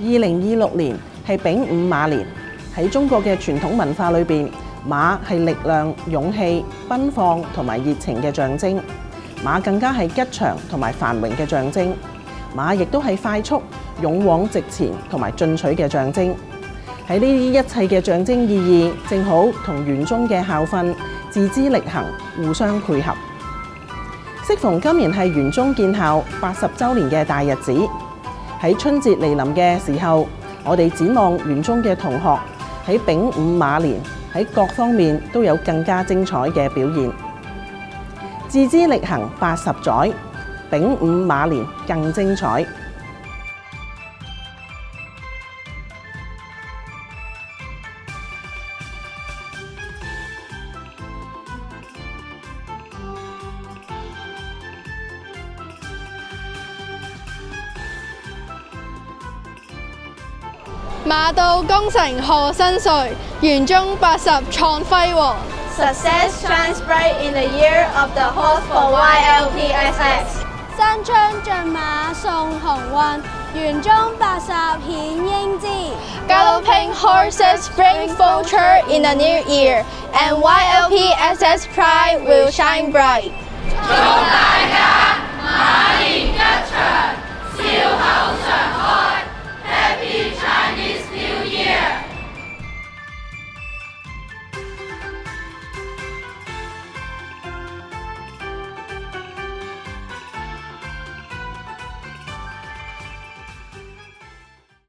2026年係丙午馬年，喺中國嘅傳統文化裏邊，馬係力量、勇氣、奔放同埋熱情嘅象徵。馬更加係吉祥同埋繁榮嘅象徵。馬亦都係快速、勇往直前同埋進取嘅象徵。喺呢啲一切嘅象徵意義，正好同玄宗嘅校訓自知力行互相配合。適逢今年係玄宗建校80週年嘅大日子，喺春節嚟臨嘅時候，我哋展望玄宗嘅同學喺丙午馬年喺各方面都有更加精彩嘅表現。自知力行80載，丙午馬年更精彩。馬到功成賀新歲，玄宗80創輝煌。Success shines bright in the year of the horse for YLPSS。新春駿馬送鴻運，玄宗80顯英姿。Galloping horses bring fortune in the new year, and YLPSS pride will shine bright。祝大家馬年吉祥，笑口常開，Happy Chinese！